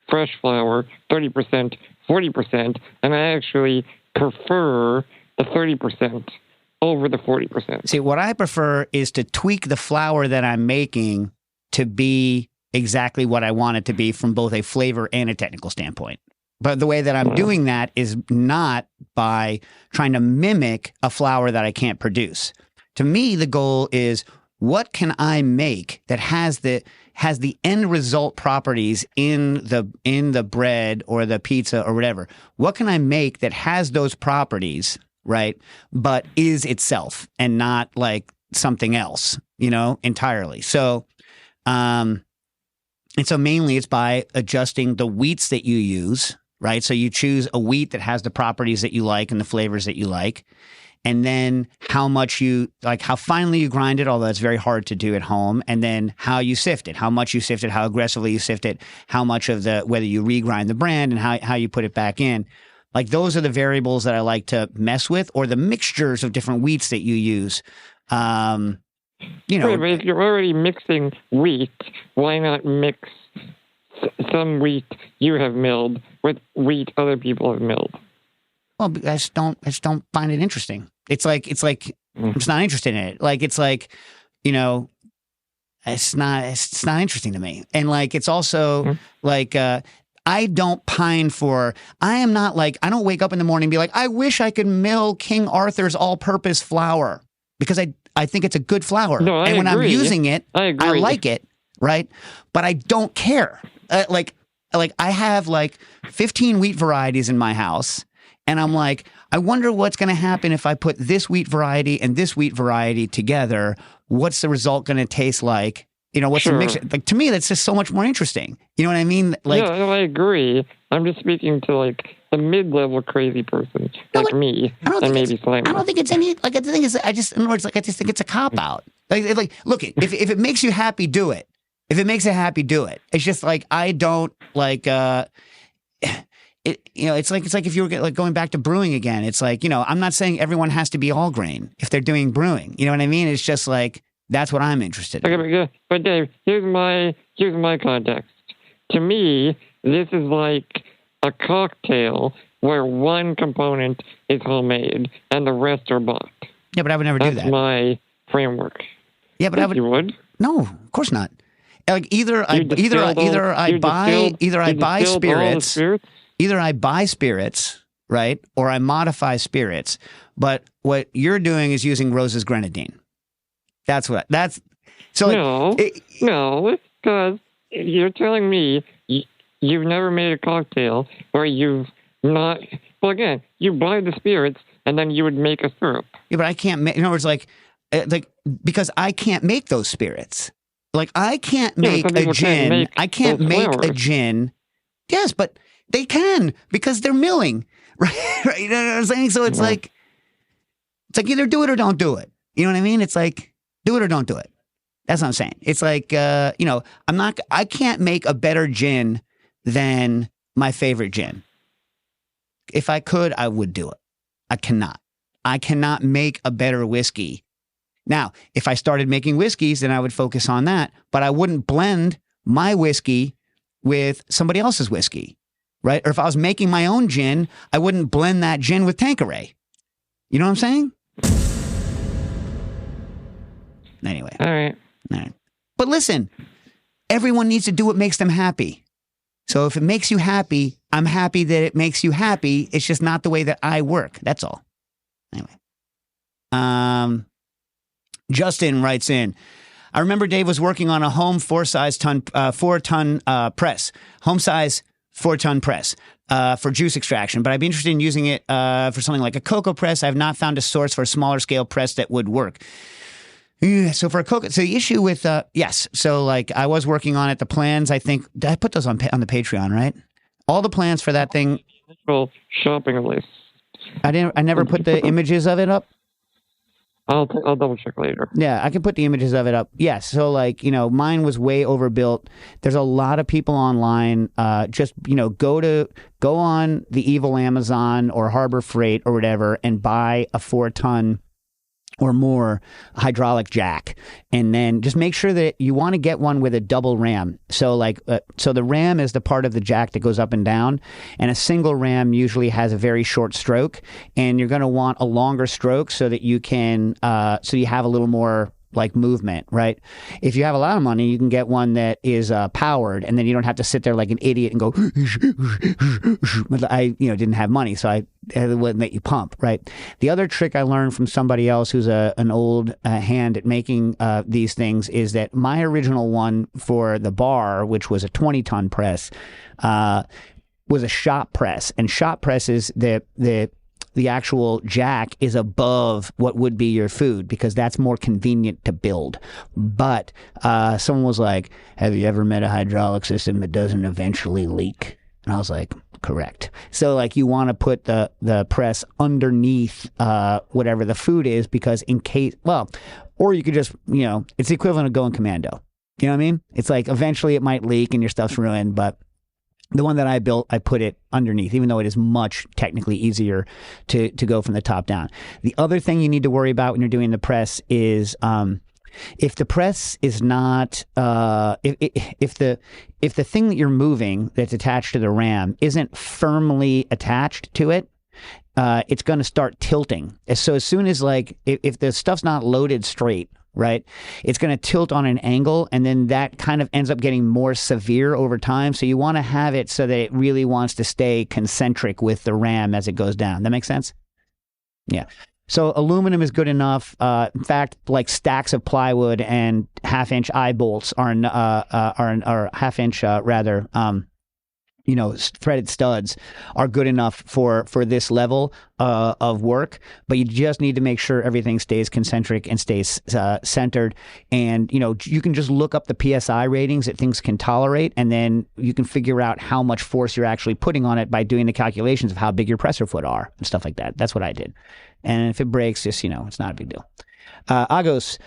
fresh flour, 30%, 40%, and I actually prefer the 30% over the 40%. See, what I prefer is to tweak the flour that I'm making to be exactly what I want it to be from both a flavor and a technical standpoint. But the way that I'm doing that is not by trying to mimic a flour that I can't produce. To me, the goal is, what can I make that has the end result properties in the bread or the pizza or whatever? What can I make that has those properties, right, but is itself and not like something else, entirely. So, and so mainly it's by adjusting the wheats that you use, right? So you choose a wheat that has the properties that you like and the flavors that you like. And then how finely you grind it, although it's very hard to do at home. And then how you sift it, how much you sift it, how aggressively you sift it, how much of whether you regrind the brand and how you put it back in. Like those are the variables that I like to mess with, or the mixtures of different wheats that you use. But if you're already mixing wheat, why not mix some wheat you have milled with wheat other people have milled? Well, I just don't find it interesting. It's like I'm just not interested in it. Like it's like, it's not interesting to me. And like it's also like I don't pine for. I don't wake up in the morning and be like, I wish I could mill King Arthur's all-purpose flour, because I think it's a good flour. No, I and when agree. I'm using it, I like it, right? But I don't care. Like I have like 15 wheat varieties in my house. And I'm like, I wonder what's going to happen if I put this wheat variety and this wheat variety together. What's the result going to taste like? What's the mixture? Like, to me, that's just so much more interesting. You know what I mean? Like, no, I agree. I'm just speaking to like the mid-level crazy person like me, and maybe Slimer. I don't think it's any. Like, the thing is, I just think it's a cop out. Like, look, if it makes you happy, do it. If it makes it happy, do it. It's just like I don't like. It's like if you were like going back to brewing again, it's like, I'm not saying everyone has to be all grain if they're doing brewing. You know what I mean? It's just like, that's what I'm interested in. Okay, but Dave, here's my context. To me, this is like a cocktail where one component is homemade and the rest are bought. Yeah, but I would never do that. That's my framework. Yeah, but I would. You would? No, of course not. Like either I buy spirits. Either I buy spirits, right, or I modify spirits. But what you're doing is using Rose's grenadine. That's so. No, because you're telling me you've never made a cocktail where you've not. Well, again, you buy the spirits and then you would make a syrup. Yeah, but I can't make. In other words, like because I can't make those spirits. Like I can't make a gin. I can't make a gin. Yes, but they can, because they're milling, right? You know what I'm saying? So it's like either do it or don't do it. You know what I mean? It's like, do it or don't do it. That's what I'm saying. It's like, I can't make a better gin than my favorite gin. If I could, I would do it. I cannot. I cannot make a better whiskey. Now, if I started making whiskeys, then I would focus on that, but I wouldn't blend my whiskey with somebody else's whiskey, right? Or if I was making my own gin, I wouldn't blend that gin with Tanqueray. You know what I'm saying? Anyway. All right. But listen, everyone needs to do what makes them happy. So if it makes you happy, I'm happy that it makes you happy. It's just not the way that I work. That's all. Anyway. Justin writes in, I remember Dave was working on a home 4-ton press, home size 4-ton press for juice extraction, but I'd be interested in using it for something like a cocoa press. I have not found a source for a smaller scale press that would work. So for a cocoa, so the issue with yes, so like I was working on it. The plans, I think, did I put those on the Patreon, right? All the plans for that thing. Shopping list. I never put the images of it up. I'll double check later. Yeah, I can put the images of it up. Yes, so like, mine was way overbuilt. There's a lot of people online. Just, go on the evil Amazon or Harbor Freight or whatever and buy a 4-ton or more hydraulic jack, and then just make sure that you want to get one with a double ram. So so the ram is the part of the jack that goes up and down, and a single ram usually has a very short stroke, and you're going to want a longer stroke so that you can so you have a little more like movement, right? If you have a lot of money, you can get one that is powered, and then you don't have to sit there like an idiot and go. But I, didn't have money, so I wouldn't let you pump, right? The other trick I learned from somebody else who's an old hand at making these things is that my original one for the bar, which was a 20-ton press, was a shop press, and shop presses the actual jack is above what would be your food because that's more convenient to build. But someone was like, have you ever met a hydraulic system that doesn't eventually leak? And I was like, correct. So like you want to put the press underneath whatever the food is because in case, or you could just, it's the equivalent of going commando. You know what I mean? It's like eventually it might leak and your stuff's ruined, but the one that I built, I put it underneath, even though it is much technically easier to go from the top down. The other thing you need to worry about when you're doing the press is if the press is not if the thing that you're moving that's attached to the ram isn't firmly attached to it, it's going to start tilting. So as soon as like if the stuff's not loaded straight, right, it's going to tilt on an angle, and then that kind of ends up getting more severe over time. So you want to have it so that it really wants to stay concentric with the ram as it goes down. That makes sense? Yeah. So aluminum is good enough. In fact, like stacks of plywood and half-inch eye bolts are half-inch rather. Threaded studs are good enough for this level of work, but you just need to make sure everything stays concentric and stays centered. And, you can just look up the PSI ratings that things can tolerate, and then you can figure out how much force you're actually putting on it by doing the calculations of how big your presser foot are and stuff like that. That's what I did. And if it breaks, just, it's not a big deal. Agos,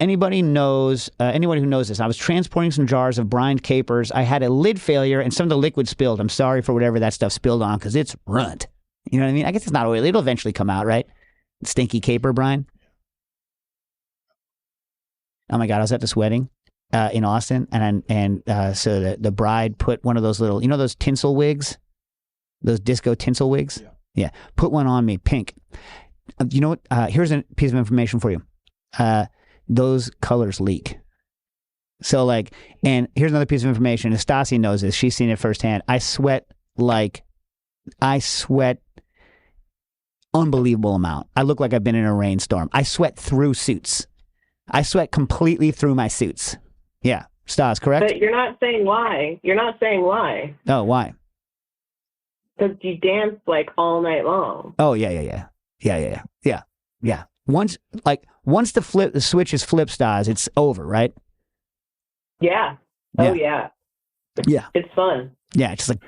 anyone who knows this, I was transporting some jars of brined capers. I had a lid failure and some of the liquid spilled. I'm sorry for whatever that stuff spilled on because it's runt. You know what I mean? I guess it's not oily. It'll eventually come out, right? Stinky caper brine. Oh my God, I was at this wedding in Austin, and so the bride put one of those little, those tinsel wigs, those disco tinsel wigs. Yeah, put one on me, pink. You know what? Here's a piece of information for you. Those colors leak. So and here's another piece of information. Stasi knows this. She's seen it firsthand. I sweat unbelievable amount. I look like I've been in a rainstorm. I sweat through suits. I sweat completely through my suits. Yeah. Stas, correct? But you're not saying why. You're not saying why. Oh, why? Because you dance all night long. Oh, yeah. Once the switch is flipped, Stas, it's over, right? Yeah. Oh, yeah. Yeah. It's fun. Yeah, it's just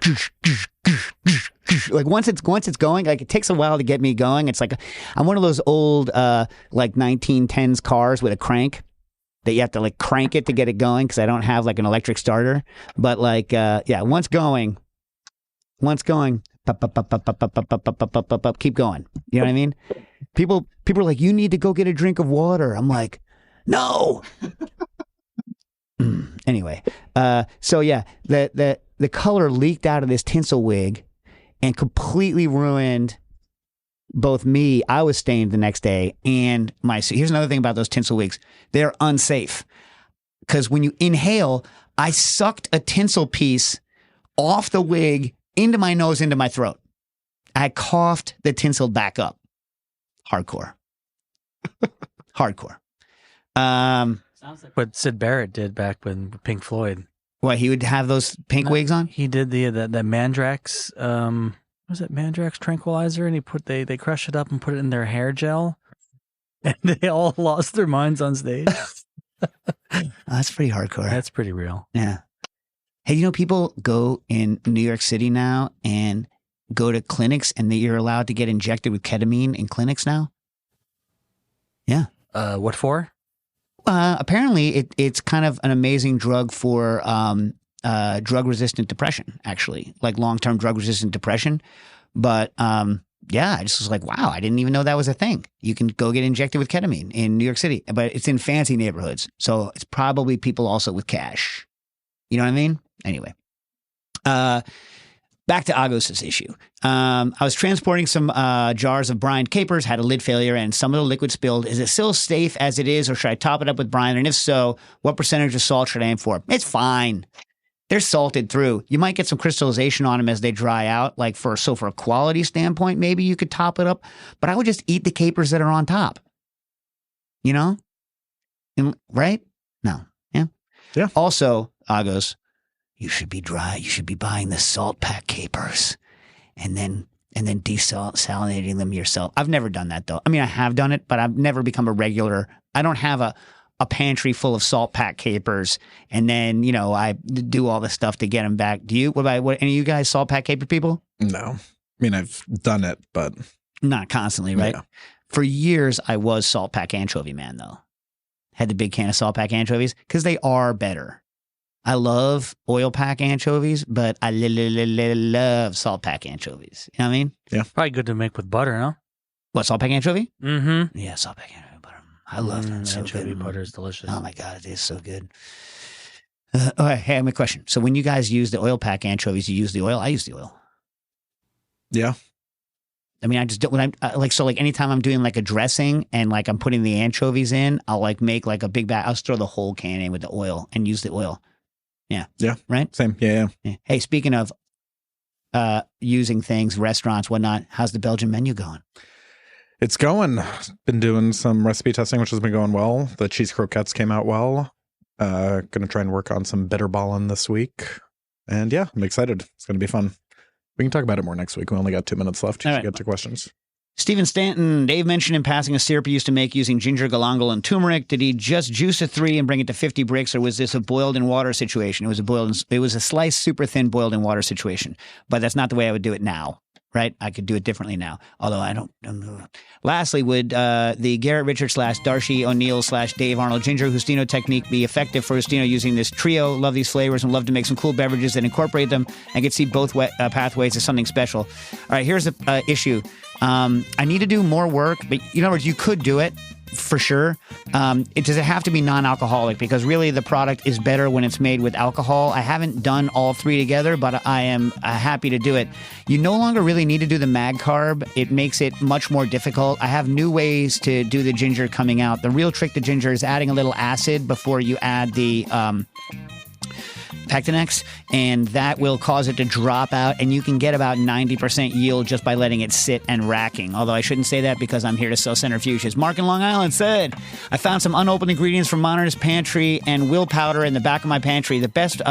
like once it's going, it takes a while to get me going. It's like I'm one of those old 1910s cars with a crank. that you have to like crank it to get it going because I don't have like an electric starter. But like, once going, keep going. You know what I mean? People are like, you need to go get a drink of water. I'm like, no. Anyway, so yeah, the color leaked out of this tinsel wig and completely ruined both me. I was stained the next day, and my. So here's another thing about those tinsel wigs: they're unsafe because when you inhale, I sucked a tinsel piece off the wig into my nose, into my throat. I coughed the tinsel back up. Hardcore. Hardcore. Sounds like what Sid Barrett did back when Pink Floyd. What, he would have those pink wigs on? He did the Mandrax. Was it Mandrax tranquilizer? And they crushed it up and put it in their hair gel, and they all lost their minds on stage. That's pretty hardcore. That's pretty real. Yeah. Hey, you know, people go in New York City now and go to clinics, and you're allowed to get injected with ketamine in clinics now. Yeah. What for? Apparently, it's kind of an amazing drug for drug-resistant depression, actually, like long-term drug-resistant depression. But yeah, I just was like, wow, I didn't even know that was a thing. You can go get injected with ketamine in New York City, but it's in fancy neighborhoods. So it's probably people also with cash. You know what I mean? Anyway. Back to Agos's issue. I was transporting some jars of brined capers, had a lid failure, and some of the liquid spilled. Is it still safe as it is, or should I top it up with brine? And if so, what percentage of salt should I aim for? It's fine. They're salted through. You might get some crystallization on them as they dry out. For a quality standpoint, maybe you could top it up. But I would just eat the capers that are on top. You know? Right? No. Yeah? Yeah. Also, Agos, you should be buying the salt pack capers and then desalinating them yourself. I've never done that though. I mean, I have done it, but I've never become a regular. I don't have a pantry full of salt pack capers and then, I do all the stuff to get them back. Do you? What any of you guys salt pack caper people? No. I mean, I've done it, but not constantly, right? Yeah. For years, I was salt pack anchovy man though. Had the big can of salt pack anchovies because they are better. I love oil pack anchovies, but I love salt pack anchovies. You know what I mean? Yeah. Probably good to make with butter, no? What, salt pack anchovy? Mm-hmm. Yeah, salt pack anchovy butter. I love that. So anchovy good. butter is delicious. Oh my God, it is so good. Hey, I have a question. So when you guys use the oil pack anchovies, you use the oil? I use the oil. Yeah. I mean, I just don't, when I'm anytime I'm doing like a dressing and like I'm putting the anchovies in, I'll like make like a big bag. I'll just throw the whole can in with the oil and use the oil. Yeah. Yeah. Right? Same. Yeah. Hey, speaking of using things, restaurants, whatnot, how's the Belgian menu going? It's going. Been doing some recipe testing, which has been going well. The cheese croquettes came out well. Going to try and work on some bitterballen this week. And yeah, I'm excited. It's going to be fun. We can talk about it more next week. We only got 2 minutes left to get to questions. Stephen Stanton, Dave mentioned in passing a syrup he used to make using ginger, galangal, and turmeric. Did he just juice a 3 and bring it to 50 bricks, or was this a boiled in water situation? It was a sliced, super thin, boiled in water situation. But that's not the way I would do it now, right? I could do it differently now, although I don't. Lastly, would the Garrett Richards / Darcy O'Neill / Dave Arnold Ginger Justino technique be effective for Justino using this trio? Love these flavors and love to make some cool beverages that incorporate them and could see both pathways as something special. All right, here's the issue. I need to do more work, but in other words, you could do it for sure. Does it have to be non-alcoholic? Because really the product is better when it's made with alcohol. I haven't done all 3 together, but I am happy to do it. You no longer really need to do the mag carb. It makes it much more difficult. I have new ways to do the ginger coming out. The real trick to ginger is adding a little acid before you add the Pectinex, and that will cause it to drop out, and you can get about 90% yield just by letting it sit and racking. Although I shouldn't say that because I'm here to sell centrifuges. Mark in Long Island said, I found some unopened ingredients from Monitor's Pantry and Will Powder in the back of my pantry. The best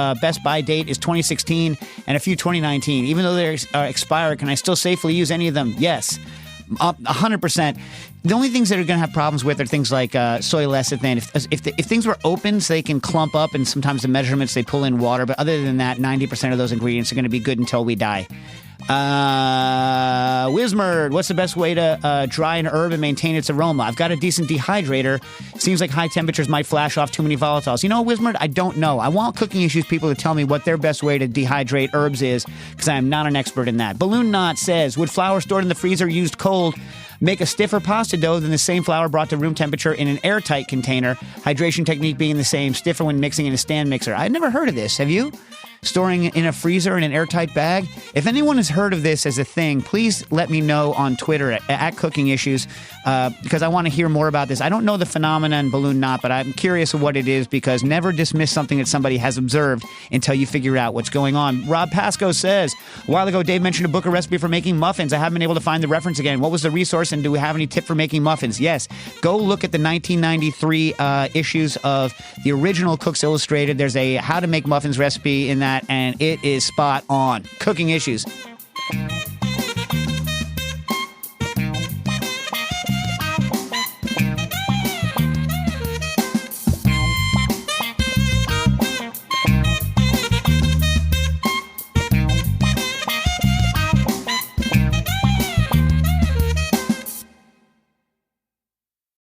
buy date is 2016 and a few 2019. Even though they're expired, can I still safely use any of them? Yes. 100%. The only things that are going to have problems with are things like soy lecithin. If things were open, so they can clump up, and sometimes the measurements they pull in water. But other than that, 90% of those ingredients are going to be good until we die. Wismerd, what's the best way to dry an herb and maintain its aroma? I've got a decent dehydrator. Seems like high temperatures might flash off too many volatiles. You know, Wismerd, I don't know. I want Cooking Issues people to tell me what their best way to dehydrate herbs is, because I am not an expert in that. Balloon Knot says, would flour stored in the freezer used cold make a stiffer pasta dough than the same flour brought to room temperature in an airtight container? Hydration technique being the same, stiffer when mixing in a stand mixer. I've never heard of this. Have you? Storing in a freezer in an airtight bag? If anyone has heard of this as a thing, please let me know on Twitter at Cooking Issues, because I want to hear more about this. I don't know the phenomenon Balloon Knot, but I'm curious of what it is, because never dismiss something that somebody has observed until you figure out what's going on. Rob Pasco says, a while ago, Dave mentioned a book or recipe for making muffins. I haven't been able to find the reference again. What was the resource, and do we have any tip for making muffins? Yes, go look at the 1993 issues of the original Cooks Illustrated. There's a how to make muffins recipe in that, and it is spot on. Cooking Issues.